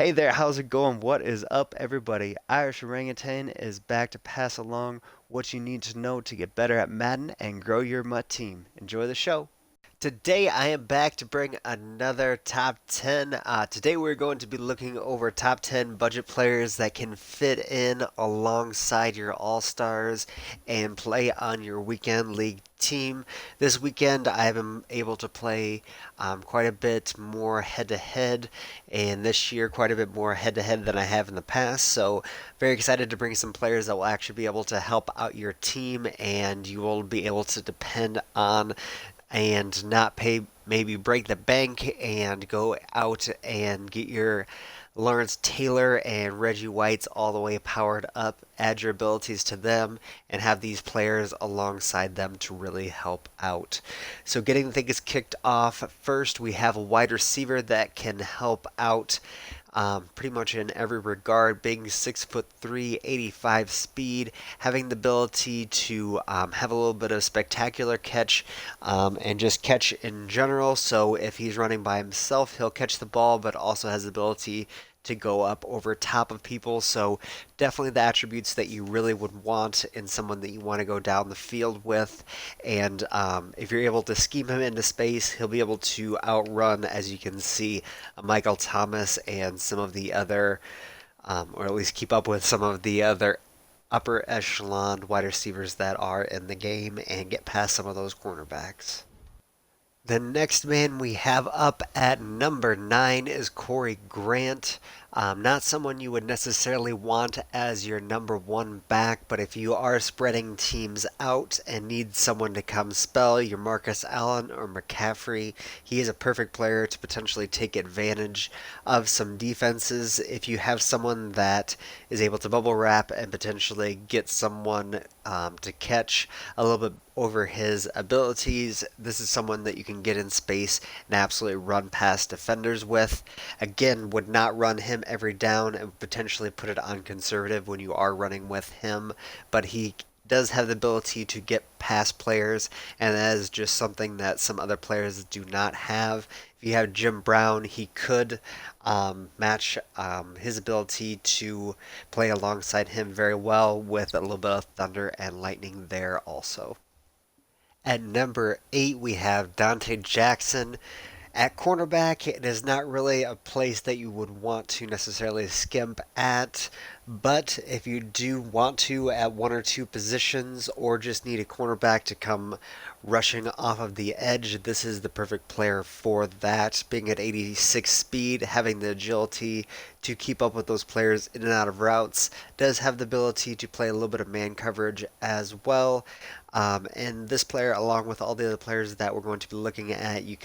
Hey there, how's it going? What is up, everybody? Irish Orangutan is back to pass along what you need to know to get better at Madden and grow your Mutt team. Enjoy the show. Today I am back to bring another top 10. Today we're going to be looking over top 10 budget players that can fit in alongside your All-Stars and play on your weekend league team. This weekend I've been able to play quite a bit more head-to-head, and this year quite a bit more head-to-head than I have in the past. So very excited to bring some players that will actually be able to help out your team, and you will be able to depend on and not pay, maybe break the bank and go out and get your Lawrence Taylor and Reggie Whites all the way powered up, add your abilities to them, and have these players alongside them to really help out. So, getting things kicked off, first we have a wide receiver that can help out pretty much in every regard, being 6'3", 85 speed, having the ability to have a little bit of spectacular catch and just catch in general. So if he's running by himself, he'll catch the ball, but also has the ability to go up over top of people. So definitely the attributes that you really would want in someone that you want to go down the field with. And if you're able to scheme him into space, he'll be able to outrun, as you can see, Michael Thomas and some of the other, or at least keep up with some of the other upper echelon wide receivers that are in the game and get past some of those cornerbacks. The next man we have up at number 9 is Corey Grant. Not someone you would necessarily want as your number one back, but if you are spreading teams out and need someone to come spell your Marcus Allen or McCaffrey, he is a perfect player to potentially take advantage of some defenses. If you have someone that is able to bubble wrap and potentially get someone to catch a little bit over his abilities, this is someone that you can get in space and absolutely run past defenders with. Again, would not run him every down and potentially put it on conservative when you are running with him, but he does have the ability to get past players, and that is just something that some other players do not have. If you have Jim Brown, he could match his ability to play alongside him very well with a little bit of thunder and lightning there also. At number 8, we have Dante Jackson. At cornerback, it is not really a place that you would want to necessarily skimp at, but if you do want to at one or two positions or just need a cornerback to come rushing off of the edge, this is the perfect player for that. Being at 86 speed, having the agility to keep up with those players in and out of routes, does have the ability to play a little bit of man coverage as well. And this player, along with all the other players that we're going to be looking at, you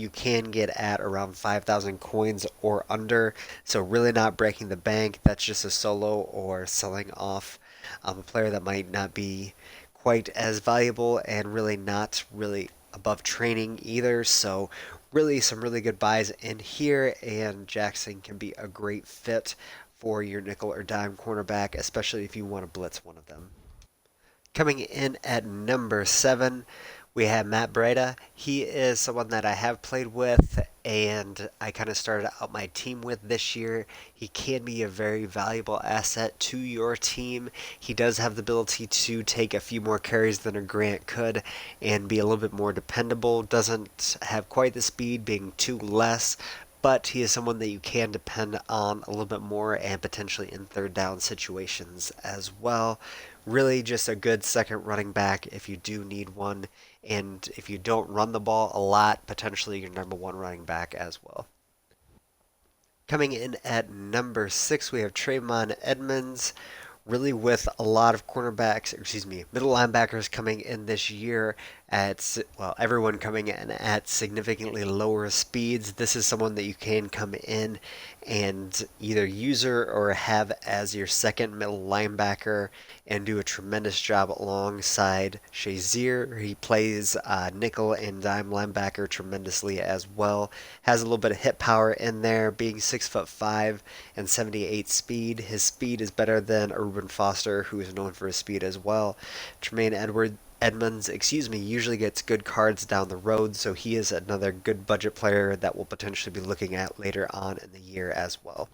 can get at around 5,000 coins or under. So really not breaking the bank. That's just a solo or selling off a player that might not be quite as valuable and really not really above training either. So really some really good buys in here, and Jackson can be a great fit for your nickel or dime cornerback, especially if you want to blitz one of them. Coming in at number 7, we have Matt Breida. He is someone that I have played with and I kind of started out my team with this year. He can be a very valuable asset to your team. He does have the ability to take a few more carries than a Grant could and be a little bit more dependable. Doesn't have quite the speed, being 2 less, but he is someone that you can depend on a little bit more and potentially in third down situations as well. Really just a good second running back if you do need one, and if you don't run the ball a lot, potentially your number one running back as well. Coming in at number 6, we have Trayvon Edmonds. Really, with a lot of cornerbacks, excuse me, middle linebackers coming in this year at, well, everyone coming in at significantly lower speeds, this is someone that you can come in and either use or have as your second middle linebacker and do a tremendous job alongside Shazier. He plays nickel and dime linebacker tremendously as well. Has a little bit of hit power in there, being 6'5" and 78 speed. His speed is better than Reuben Foster, who is known for his speed as well. Tremaine Edwards Edmonds, excuse me, usually gets good cards down the road, so he is another good budget player that we'll potentially be looking at later on in the year as well.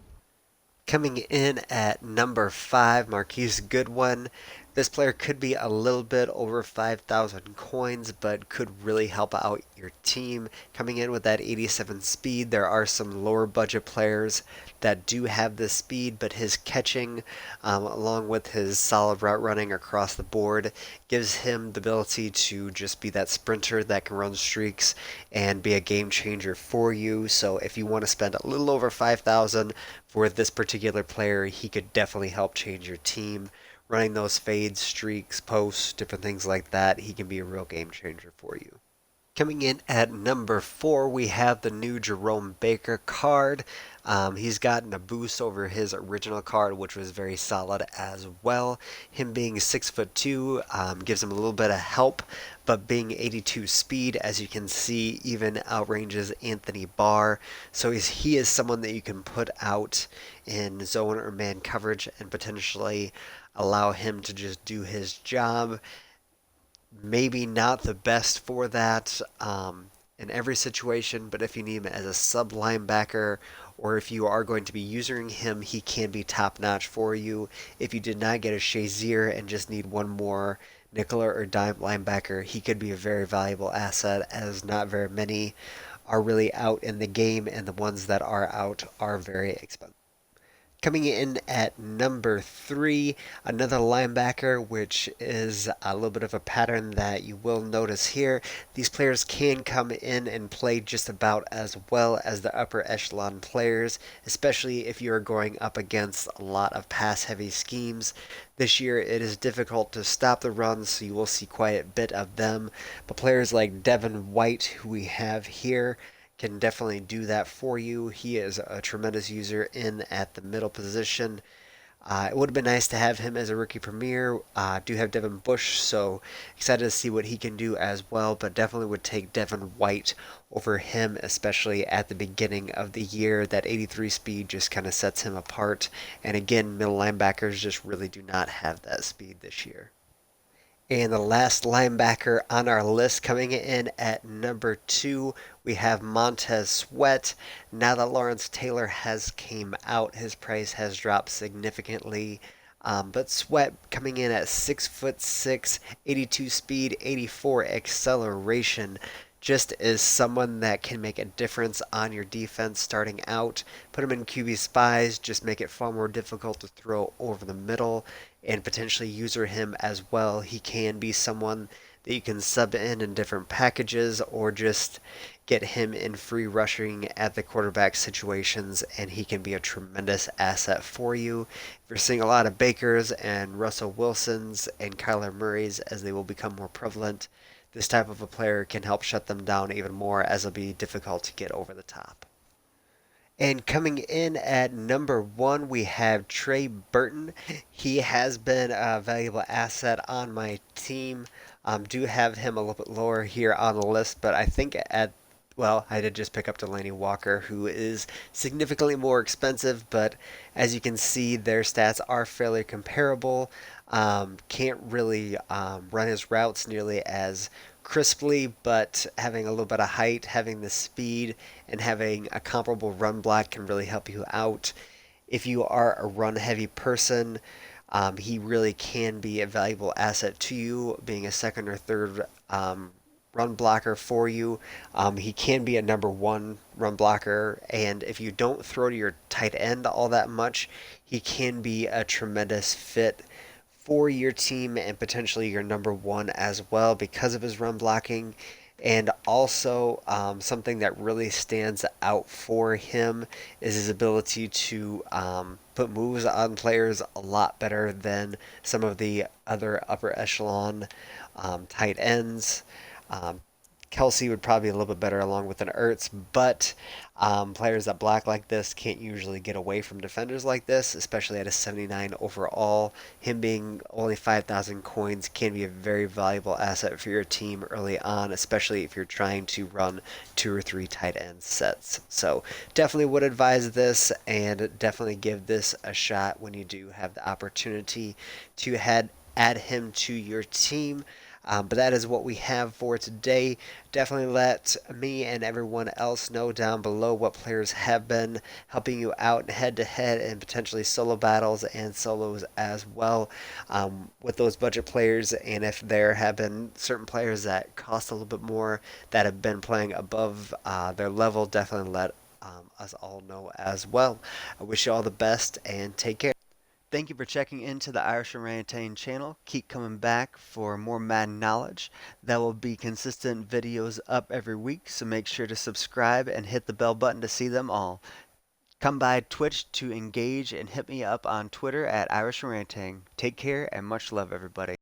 Coming in at number 5, Marquise Goodwin. This player could be a little bit over 5,000 coins, but could really help out your team. Coming in with that 87 speed, there are some lower budget players that do have this speed, but his catching, along with his solid route running across the board, gives him the ability to just be that sprinter that can run streaks and be a game changer for you. So if you want to spend a little over 5,000 for this particular player, he could definitely help change your team. Running those fades, streaks, posts, different things like that, he can be a real game changer for you. Coming in at number 4, we have the new Jerome Baker card. He's gotten a boost over his original card, which was very solid as well. Him being 6'2" gives him a little bit of help, but being 82 speed, as you can see, even outranges Anthony Barr. So he is someone that you can put out in zone or man coverage and potentially allow him to just do his job. Maybe not the best for that in every situation, but if you need him as a sub linebacker or if you are going to be using him, he can be top notch for you. If you did not get a Shazier and just need one more nickel or dime linebacker, he could be a very valuable asset, as not very many are really out in the game, and the ones that are out are very expensive. Coming in at number 3, another linebacker, which is a little bit of a pattern that you will notice here. These players can come in and play just about as well as the upper echelon players, especially if you are going up against a lot of pass-heavy schemes. This year it is difficult to stop the runs, so you will see quite a bit of them. But players like Devin White, who we have here, can definitely do that for you. He is a tremendous user in at the middle position. It would have been nice to have him as a rookie premier. Do have Devin Bush, so excited to see what he can do as well, but definitely would take Devin White over him, especially at the beginning of the year. That 83 speed just kind of sets him apart, and again, middle linebackers just really do not have that speed this year. And the last linebacker on our list, coming in at number 2, we have Montez Sweat. Now that Lawrence Taylor has came out, his price has dropped significantly. But Sweat coming in at 6'6", 82 speed, 84 acceleration, just is someone that can make a difference on your defense starting out. Put him in QB spies, just make it far more difficult to throw over the middle, and potentially user him as well. He can be someone that you can sub in different packages, or just get him in free rushing at the quarterback situations, and he can be a tremendous asset for you. If you're seeing a lot of Bakers and Russell Wilsons and Kyler Murrays as they will become more prevalent, this type of a player can help shut them down even more, as it'll be difficult to get over the top. And coming in at number 1, we have Trey Burton. He has been a valuable asset on my team. Do have him a little bit lower here on the list, but I think I did just pick up Delaney Walker, who is significantly more expensive, but as you can see, their stats are fairly comparable. Can't really run his routes nearly as crisply, but having a little bit of height, having the speed, and having a comparable run block can really help you out. If you are a run-heavy person, he really can be a valuable asset to you, being a second or third run blocker for you. He can be a number 1 run blocker, and if you don't throw to your tight end all that much, he can be a tremendous fit for your team and potentially your number 1 as well because of his run blocking. And also, something that really stands out for him is his ability to put moves on players a lot better than some of the other upper echelon tight ends. Um, Kelsey would probably be a little bit better along with an Ertz, but players that block like this can't usually get away from defenders like this, especially at a 79 overall. Him being only 5,000 coins can be a very valuable asset for your team early on, especially if you're trying to run 2 or 3 tight end sets. So definitely would advise this, and definitely give this a shot when you do have the opportunity to add him to your team. But that is what we have for today. Definitely let me and everyone else know down below what players have been helping you out head to head and potentially solo battles and solos as well with those budget players. And if there have been certain players that cost a little bit more that have been playing above their level, definitely let us all know as well. I wish you all the best and take care. Thank you for checking into the Irish Orangutan channel. Keep coming back for more Madden knowledge. There will be consistent videos up every week, so make sure to subscribe and hit the bell button to see them all. Come by Twitch to engage and hit me up on Twitter at Irish Orangutan. Take care and much love, everybody.